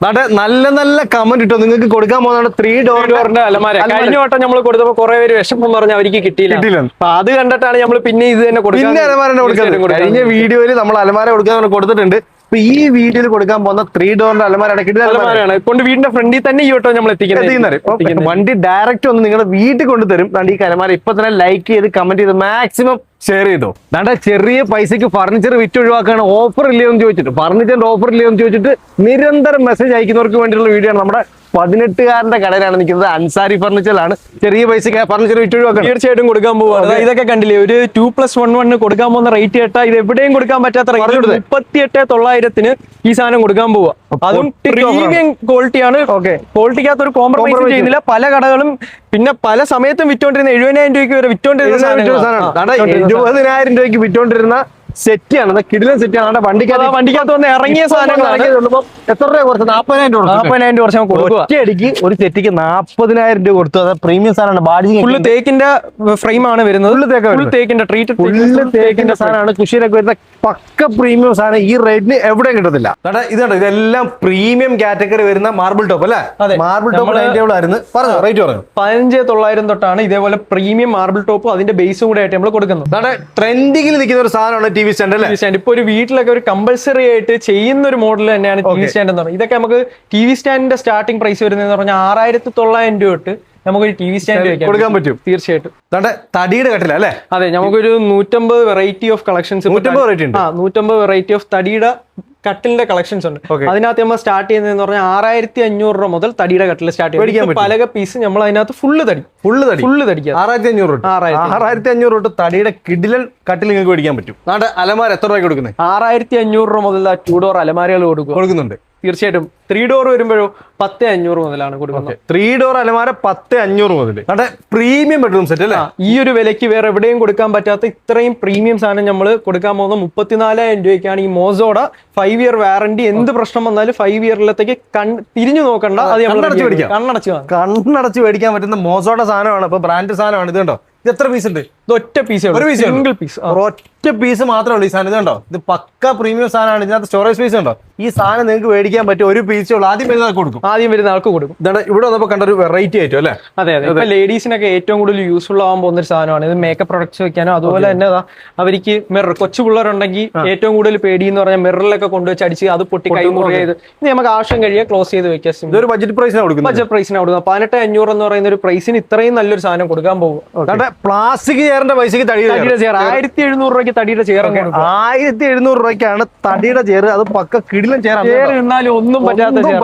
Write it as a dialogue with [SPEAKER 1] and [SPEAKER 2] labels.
[SPEAKER 1] നല്ല നല്ല കമന്റ് ഇട്ടോ നിങ്ങൾക്ക് കൊടുക്കാൻ പോകുന്ന 3 ഡോറിന്റെ
[SPEAKER 2] അലമാര. കഴിഞ്ഞ വട്ടം നമ്മൾ കൊടുത്തപ്പോ കുറെ പേര് വിഷമം പറഞ്ഞ് അവർക്ക് കിട്ടിയില്ല. അപ്പൊ അത് കണ്ടിട്ടാണ് നമ്മൾ പിന്നെ ഇത് തന്നെ
[SPEAKER 1] കൊടുക്കുന്നത്. കഴിഞ്ഞ വീഡിയോയിൽ നമ്മൾ അലമാര കൊടുക്കാൻ കൊടുത്തിട്ടുണ്ട്. ഇപ്പൊ ഈ വീഡിയോയിൽ കൊടുക്കാൻ പോകുന്ന 3 ഡോറിന്റെ
[SPEAKER 2] അലമാരയാണ് കൊണ്ട് വീടിന്റെ ഫ്രണ്ടിൽ തന്നെ ഈ വട്ടം നമ്മൾ എത്തിക്കുന്നത്.
[SPEAKER 1] വണ്ടി ഡയറക്റ്റ് ഒന്ന് നിങ്ങളുടെ വീട്ടിൽ കൊണ്ടുതരും. ഈ അലമാര ഇപ്പൊ തന്നെ ലൈക്ക് ചെയ്ത് കമന്റ് ചെയ്ത് മാക്സിമം ഷെയർ ചെയ്തോ. ചെറിയ പൈസക്ക് ഫർണിച്ചർ വിറ്റ് ഒഴിവാക്കാണ്, ഓഫർ ഇല്ലയോ എന്ന് ചോദിച്ചിട്ട്, ഫർണിച്ചറിന്റെ ഓഫർ ഇല്ലയോ എന്ന് ചോദിച്ചിട്ട് നിരന്തരം മെസ്സേജ് അയക്കുന്നവർക്ക് വേണ്ടിയുള്ള വീഡിയോ ആണ്. നമ്മുടെ 18-കാരന്റെ കടയിലാണ് നിൽക്കുന്നത്. അൻസാരി ഫർണിച്ചറിലാണ്. ചെറിയ പൈസക്ക് ഫർണിച്ചർ വിറ്റ് ഒഴിവാക്കാൻ
[SPEAKER 2] തീർച്ചയായിട്ടും കൊടുക്കാൻ പോകുന്നത്. ഇതൊക്കെ കണ്ടില്ലേ, ഒരു 2+1 കൊടുക്കാൻ പോകുന്ന റേറ്റ് കേട്ടാ ഇത് എവിടെയും കൊടുക്കാൻ പറ്റാത്ത 38,900 ഈ സാധനം കൊടുക്കാൻ പോവുക. അതും പ്രീമിയം ക്വാളിറ്റിയാണ്. ക്വാളിറ്റിക്കകത്ത് ഒരു കോംപ്രമൈസ് ചെയ്യുന്നില്ല. പല കടകളും പിന്നെ പല സമയത്തും വിറ്റോണ്ടിരുന്ന 70,000 രൂപയ്ക്ക് വരെ വിറ്റോണ്ടിരുന്ന
[SPEAKER 1] 70,000 രൂപയ്ക്ക് വിറ്റോണ്ടിരുന്ന സെറ്റാണ്. കിടിലൻ സെറ്റാണ്.
[SPEAKER 2] വണ്ടിക്കകത്ത് വന്ന് ഇറങ്ങിയ സാധനങ്ങളാണ്.
[SPEAKER 1] എത്ര രൂപ കുറച്ച്? 40,000 രൂപ. ഒറ്റയടിക്ക് ഒരു സെറ്റിക്ക് 40,000 രൂപ കൊടുത്തു. അത് പ്രീമിയം സാധനമാണ്.
[SPEAKER 2] ഫുള്ള് തേക്കിന്റെ ഫ്രെയിം ആണ് വരുന്നത്. തേക്കിന്റെ
[SPEAKER 1] തേക്കിന്റെ സാധനമാണ്. കുഷിയിലൊക്കെ വരുന്ന പക്ക പ്രീമിയം സാധനം. ഈ റേറ്റിന് എവിടെയും കിട്ടത്തില്ല. ഇതുണ്ട്, ഇതെല്ലാം പ്രീമിയം കാറ്റഗറി വരുന്ന മാർബിൾ ടോപ്പ് അല്ലെ? മാർബിൾ ടോപ്പ് ആയിരുന്നു. പറഞ്ഞു റേറ്റ് പറഞ്ഞു
[SPEAKER 2] 15,900 തൊട്ടാണ് ഇതേപോലെ പ്രീമിയം മാർബിൾ ടോപ്പ് അതിന്റെ ബേസും കൂടെ ആയിട്ട് നമ്മൾ കൊടുക്കുന്നത്.
[SPEAKER 1] ട്രെൻഡിങ്ങിൽ നിൽക്കുന്ന ഒരു സാധനമാണ് ടി വി സ്റ്റാൻഡ് അല്ലേ?
[SPEAKER 2] ഇപ്പൊ ഒരു വീട്ടിലൊക്കെ ഒരു കമ്പൽസറി ആയിട്ട് ചെയ്യുന്ന ഒരു മോഡൽ തന്നെയാണ് ടി വി സ്റ്റാൻഡ് എന്ന് പറയുന്നത്. ഇതൊക്കെ നമുക്ക് ടി വി സ്റ്റാൻഡിന്റെ സ്റ്റാർട്ടിംഗ് പ്രൈസ് വരുന്നതെന്ന് പറഞ്ഞാൽ 6,900 രൂപ തൊട്ട് നമുക്കൊരു ടി വി സ്റ്റാൻഡ്
[SPEAKER 1] കൊടുക്കാൻ പറ്റും.
[SPEAKER 2] തീർച്ചയായിട്ടും.
[SPEAKER 1] തടിയുടെ കട്ടില അല്ലേ?
[SPEAKER 2] അതെ, നമുക്കൊരു 150 variety of collections. 150 variety of തടിയുടെ കട്ടിലിന്റെ കളക്ഷൻസ് ഉണ്ട്. അതിനകത്ത് നമ്മൾ സ്റ്റാർട്ട് ചെയ്യുന്നതെന്ന് പറഞ്ഞാൽ 6,500 രൂപ മുതൽ തടിയുടെ കട്ടിൽ സ്റ്റാർട്ട് ചെയ്യും. പല പീസ് നമ്മൾ അതിനകത്ത് ഫുള്ള് തടിക്കുക.
[SPEAKER 1] 6,500 തൊട്ട് തടിയുടെ കിടിലൻ കട്ടിൽ നിങ്ങൾക്ക് മേടിക്കാൻ പറ്റും. അലമാര എത്ര രൂപ കൊടുക്കുന്നത്?
[SPEAKER 2] 6,500 രൂപ മുതൽ 2 ഡോർ അലമാരകൾ കൊടുക്കുന്നുണ്ട്. തീർച്ചയായിട്ടും 3 ഡോർ വരുമ്പോഴോ 10,500 മുതലാണ് കൊടുക്കുന്നത്.
[SPEAKER 1] 3 ഡോർ അലമാര 10,500 മുതൽ. പ്രീമിയം ബെഡ്റൂം സെറ്റ് അല്ലേ?
[SPEAKER 2] ഈ ഒരു വിലയ്ക്ക് വേറെ എവിടെയും കൊടുക്കാൻ പറ്റാത്ത ഇത്രയും പ്രീമിയം സാധനം നമ്മൾ കൊടുക്കാൻ പോകുന്ന 34,000 രൂപയ്ക്കാണ്. ഈ മോസോഡ 5 ഇയർ വാറന്റി. എന്ത് പ്രശ്നം വന്നാലും 5 ഇയറിലത്തേക്ക് തിരിഞ്ഞു നോക്കണ്ട. അത്
[SPEAKER 1] കണ്ണടച്ച് മേടിക്കാൻ പറ്റുന്ന മോസോഡ സാധനമാണ്. ഇപ്പൊ ബ്രാൻഡ് സാധനമാണ്. ഇത് കണ്ടോ, ഇത് എത്ര പീസ് ഉണ്ട്?
[SPEAKER 2] ഇത് ഒറ്റ പീസ്, സിംഗിൾ പീസ്,
[SPEAKER 1] ഒറ്റ പീസ് മാത്രമേ ഉള്ളൂ ഈ സാധനം. ഇത് കണ്ടോ, ഇത് പക്ക പ്രീമിയം സാധനമാണ്. ഇതിനകത്ത് സ്റ്റോറേജ് സ്പേസ് ഉണ്ടോ? ഈ സാധനം നിങ്ങൾക്ക് മേടിക്കാൻ പറ്റും. ഒരു പീസേ ഉള്ളൂ. ആദ്യം വരുന്ന ആൾക്ക് കൊടുക്കും. ഇതാണ് ഇവിടെ വന്നപ്പോൾ കണ്ട ഒരു വെറൈറ്റി ആയിട്ടും അല്ലേ?
[SPEAKER 2] അതെ. ഇപ്പൊ ലേഡീസിനൊക്കെ ഏറ്റവും കൂടുതൽ യൂസ്ഫുൾ ആവാൻ പോകുന്ന ഒരു സാധനമാണ് ഇത്. മേക്കപ്പ് പ്രൊഡക്ട്സ് വെക്കാനോ അതുപോലെ തന്നെ അവർക്ക് മിറർ, കൊച്ചു പിള്ളേരുണ്ടെങ്കിൽ ഏറ്റവും കൂടുതൽ പേടി എന്ന് പറഞ്ഞാൽ മിററിലൊക്കെ കൊണ്ടുവച്ച് അടിച്ച് അത് പൊട്ടി കൈ മുറി ചെയ്ത് ഇത് നമുക്ക് ആവശ്യം കഴിയാൻ ക്ലോസ് ചെയ്ത് വെക്കാം.
[SPEAKER 1] ഇതൊരു ബഡ്ജറ്റ് പ്രൈസിനാണ് കൊടുക്കുന്നത്.
[SPEAKER 2] 18,500 എന്ന് പറയുന്ന ഒരു പ്രൈസിന് ഇത്രയും നല്ലൊരു സാധനം കൊടുക്കാൻ പോകും.
[SPEAKER 1] പ്ലാസ്റ്റിക് ചെയറിന്റെ പൈസക്ക് തടിയുടെ
[SPEAKER 2] ചെയർ 1,700 രൂപയ്ക്ക് തടിയുടെ ചെയർ
[SPEAKER 1] 1,700 രൂപയ്ക്കാണ് തടിയുടെ ചെയർ. അത് പക്ക കിടിലൻ ചെയർ.
[SPEAKER 2] ചെയർ ഇരുന്നാലും ഒന്നും പറ്റാത്ത ചെയർ.